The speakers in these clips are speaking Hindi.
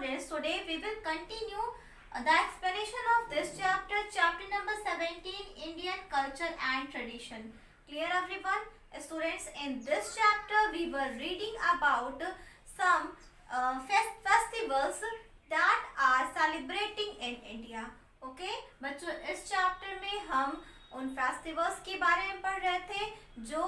students, today we will continue the explanation of this chapter, chapter number 17, Indian culture and tradition. Clear everyone? Students, in this chapter we were reading about some festivals that are celebrating in India. Okay? बच्चों इस चैप्टर में हम उन फेस्टिवल्स के बारे में पढ़ रहे थे जो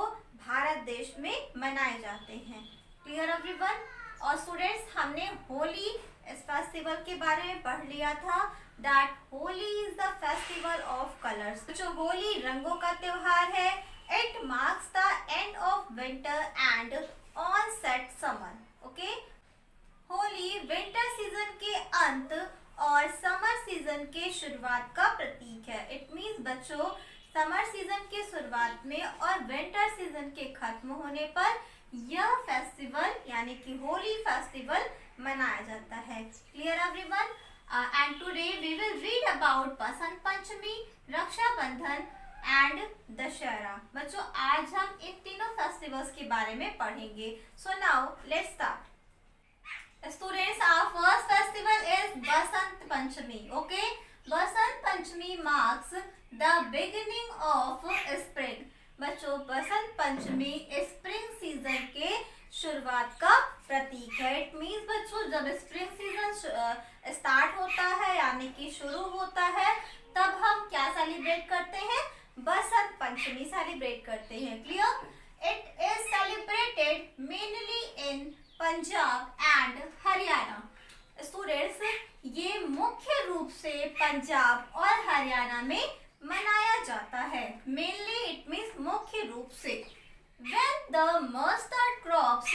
भारत देश में मनाए जाते हैं. Clear everyone? और स्टूडेंट्स, हमने होली इस फेस्टिवल के बारे में पढ़ लिया था. That Holi is the festival of colours. जो होली रंगों का त्योहार है. It marks the end of winter and onset summer. Okay, Holi winter season के अंत और समर सीजन के शुरुआत का प्रतीक है. इट मीन्स बच्चों, समर सीजन के शुरुआत में और विंटर सीजन के खत्म होने पर यह फेस्टिवल यानी कि होली फेस्टिवल मनाया जाता है. Clear everyone? And today we will read about Basant Panchami, Rakshabandhan and Dussehra. बच्चों, आज हम इन तीनों फेस्टिवल्स के बारे में पढ़ेंगे. So now let's start. Students, our first festival is Basant Panchami. Okay, Basant Panchami marks the beginning of spring. बच्चों, बसंत पंचमी स्प्रिंग सीजन के शुरुआत का प्रतीक है. इट मीन्स बच्चों, जब स्प्रिंग सीजन स्टार्ट होता है यानी कि शुरू होता है, तब हम क्या सेलिब्रेट करते हैं? बसंत पंचमी सेलिब्रेट करते हैं. Clear? It is celebrated mainly in Punjab and Haryana. Students, ये मुख्य रूप से पंजाब और हरियाणा में मनाया जाता है. मेनली इट मीन्स मुख्य रूप से. When the mustard crops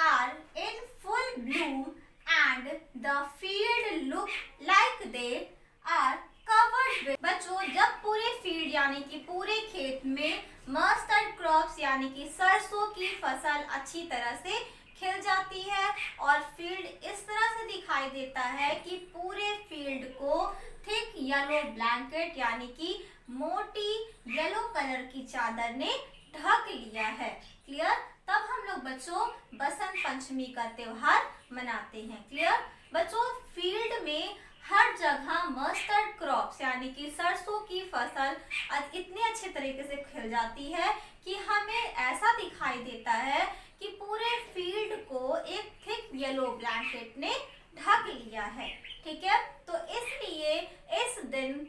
are in full bloom and the field look like they are covered with. बच्चों, जब पूरे फील्ड यानी कि पूरे खेत में मस्टर्ड क्रॉप्स यानी कि सरसों की फसल अच्छी तरह से खिल जाती है और फील्ड इस तरह से दिखाई देता है कि पूरे फील्ड को थिक येलो ब्लैंकेट यानी कि मोटी येलो कलर की चादर ने ढक लिया है. क्लियर? तब हम लोग बच्चों बसंत पंचमी का त्योहार मनाते हैं. क्लियर? बच्चों, फील्ड में हर जगह मस्टर्ड क्रॉप्स यानी कि सरसों की फसल इतने अच्छे तरीके से खिल जाती है कि हमें ऐसा दिखाई देता है कि पूरे फील्ड को एक थिक येलो ब्लैंकेट ने ढक लिया है. ठीक है? तो इसलिए इस दिन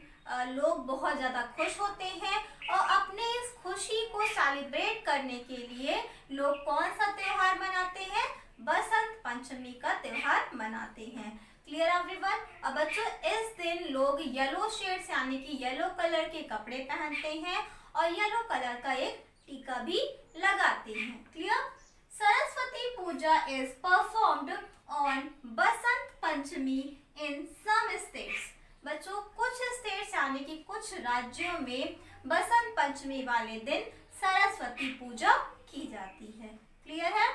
लोग बहुत ज्यादा खुश होते हैं और अपने इस खुशी को सेलिब्रेट करने के लिए लोग कौन सा त्योहार मनाते हैं? बसंत पंचमी का त्योहार मनाते हैं. Clear everyone? अब बच्चों, इस दिन लोग येलो शेड्स यानी कि येलो कलर के कपड़े पहनते हैं और येलो कलर का एक टीका भी लगाते हैं. Clear? Saraswati Puja is performed on Basant Panchami in some states. बच्चों, कुछ स्टेट्स यानी कि कुछ राज्यों में बसंत पंचमी वाले दिन सरस्वती पूजा की जाती है. क्लियर है?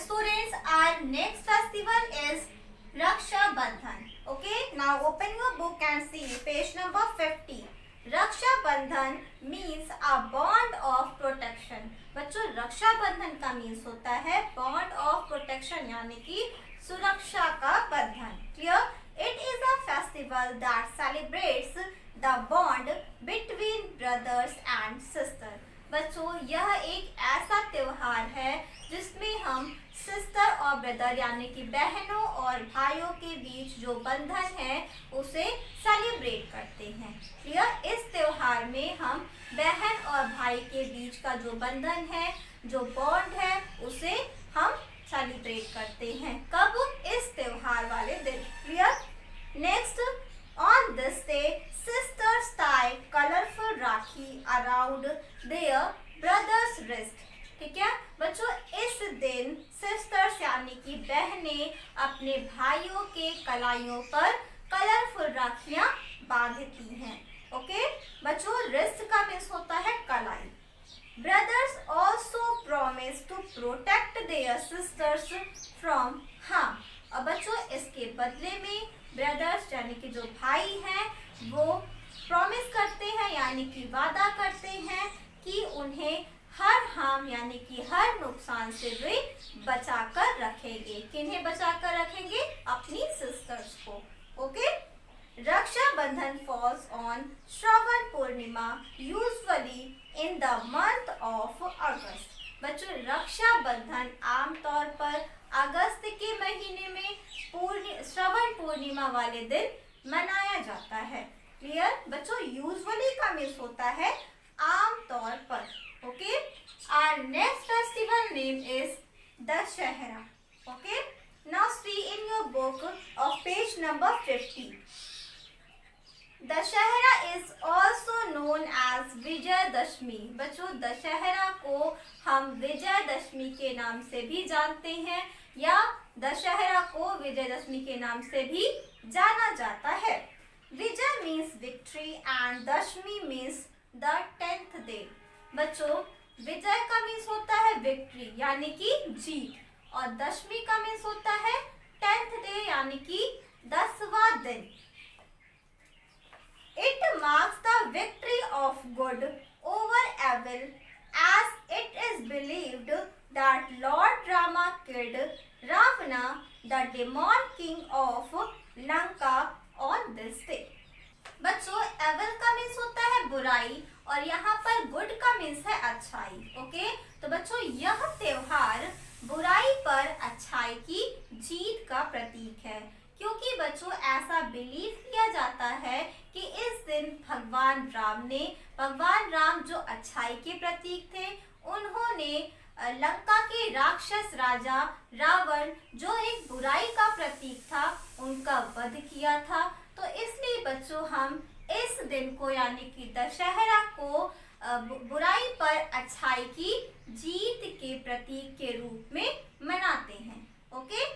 Students, our next festival is Raksha Bandhan. Okay, now open your book and see page number 50. रक्षा बंधन means a bond of protection. बच्चों, रक्षा बंधन का मीन्स होता है बॉन्ड ऑफ प्रोटेक्शन यानी कि सुरक्षा का बंधन. Clear? It is a festival that celebrates the bond between brothers and sister. बच्चों, यह एक ऐसा त्योहार है जिसमें हम सिस्टर और ब्रदर यानी कि बहनों और भाइयों के बीच जो बंधन है उसे सेलिब्रेट करते हैं. क्लियर? इस त्योहार में हम बहन और भाई के बीच का जो बंधन है, जो बॉन्ड है, उसे हम सेलिब्रेट करते हैं. कब? इस त्योहार वाले दिन. Clear? Next, on this day sisters tie colorful rakhi around their brother's wrist. ठीक है बच्चों, इस दिन सिस्टर्स यानी कि बहनें अपने भाइयों के कलाइयों पर कलरफुल राखियां बांधती हैं. ओके बच्चों, रिस्ट का मीन्स होता है कलाई. Brothers also promise to protect their sisters from harm. और बच्चों, इसके बदले में ब्रदर्स यानी कि जो भाई हैं वो प्रॉमिस करते हैं यानी कि वादा करते हैं कि उन्हें हर हार्म यानी कि हर नुकसान से वे बचाकर रखेंगे। किन्हें बचाकर रखेंगे? अपनी सिस्टर्स को। Okay. Rakshabandhan falls on Shravan Purnima usually in the month of August. बच्चों, रक्षाबंधन आमतौर पर अगस्त के महीने में श्रावण पूर्णिमा वाले दिन मनाया जाता है। क्लियर बच्चों? यूजुअली का मीन्स होता है आमतौर पर। Okay. Our next festival name is Dussehra. Okay. Now see in your book of page number 50. Dussehra is also known as Vijayadashami. बच्चों, दशहरा को हम विजयदशमी के नाम से भी जानते हैं या दशहरा को विजयदशमी के नाम से भी जाना जाता है। Vijay means victory and Dashami means the 10th day. बच्चों, विजय का मीन्स होता है विक्ट्री यानी कि जीत, और दशमी का मीन्स होता है 10th डे यानी कि 10वां दिन। It marks the victory of good over evil, as it is believed that Lord Rama killed Ravana, the demon king of Lanka, on this day. बच्चों, evil का मीन्स होता है बुराई और यहाँ पर good का मीन्स है अच्छाई। ओके। तो बच्चों, यह त्योहार बुराई पर अच्छाई की जीत का प्रतीक है, क्योंकि बच्चों ऐसा बिलीव किया जाता है कि इस दिन भगवान राम जो अच्छाई के प्रतीक थे, उन्होंने लंका के राक्षस राजा रावण जो एक बुराई का प्रतीक था, उनका वध किया था। तो इसलिए बच्चों हम इस दिन को यानी कि दशहरा को बुराई पर अच्छाई की जीत के प्रतीक के रूप में मनाते हैं। Okay.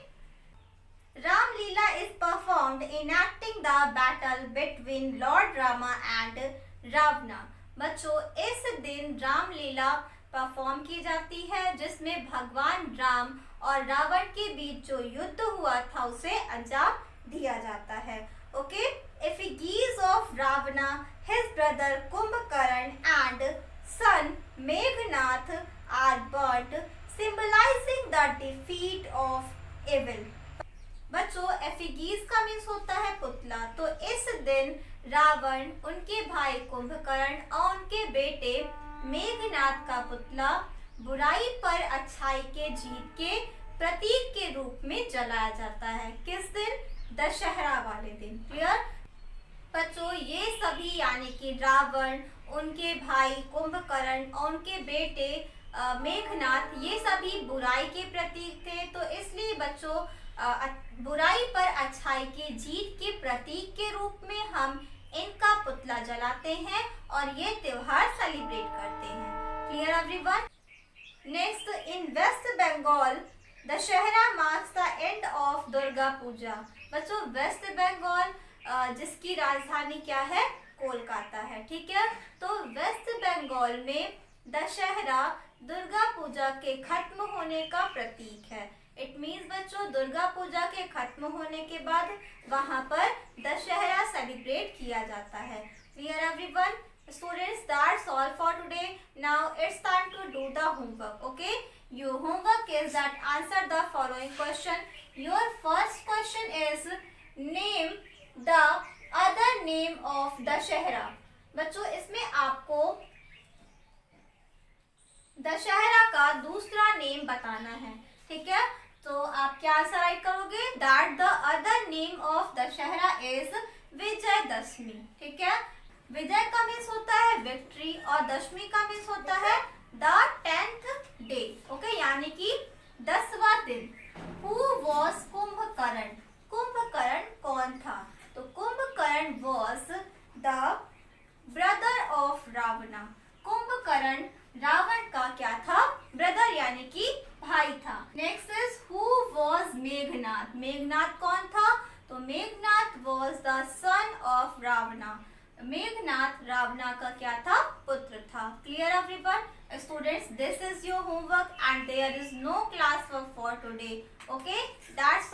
Ramlila is performed enacting the battle between Lord Rama and Ravana. बच्चों, इस दिन रामलीला परफॉर्म की जाती है जिसमें भगवान राम और रावण के बीच जो युद्ध हुआ था उसे अंजाम दिया जाता है। Okay. Effigies of Ravana, his brother Kumbhakarna and son Meghnad are burnt, symbolizing the defeat of evil. बच्चों, एफिगीज का मीन्स होता है पुतला। तो इस दिन रावण, उनके भाई कुंभकर्ण और उनके बेटे मेघनाद का पुतला बुराई पर अच्छाई के जीत के प्रतीक के रूप में जलाया जाता है। किस दिन? दशहरा वाले दिन। क्लियर बच्चों? ये सभी यानी कि रावण, उनके भाई कुंभकर्ण और उनके बेटे मेघनाद, ये सभी बुराई के प्रतीक थे। तो इसलिए बच्चों बुराई पर अच्छाई के जीत के प्रतीक के रूप में हम इनका पुतला जलाते हैं और ये त्योहार सेलिब्रेट करते हैं। Clear everyone? Next, in West Bengal Dussehra marks the end of Durga Puja. बच्चों, वेस्ट बंगाल जिसकी राजधानी क्या है? कोलकाता है। ठीक है। तो वेस्ट बंगाल में दशहरा दुर्गा पूजा के खत्म होने का प्रतीक है। इट मीन्स बच्चों, दुर्गा पूजा के खत्म होने के बाद वहाँ पर दशहरा सेलिब्रेट किया जाता है। Clear everyone? Students, that's all for today. Now it's time to do the homework. Okay. Your homework is that answer the following question. Your first question is name the other name of Dussehra. बच्चों, इसमें आपको दशहरा का दूसरा नेम बताना है। ठीक है। तो आप क्या आंसर राइट करोगे? That the other name of Dussehra is Vijayadashami. ठीक है। विजय का मीन्स होता है विक्ट्री और दशमी का मीन्स होता है द 10th डे। ओके, यानी कि 10वां दिन। Who was Kumbhakarna? कुंभकर्ण कौन था? तो Kumbhakarna was the brother of Ravana. Kumbhakarna Ravana का क्या था? ब्रदर यानी कि भाई था। Next is who was Meghnad? Meghnad कौन था? तो Meghnad was the son of Ravana. Meghnad Ravana का क्या था? पुत्र था। Clear everyone? Students, this is your homework and there is no class work for today. Okay, that's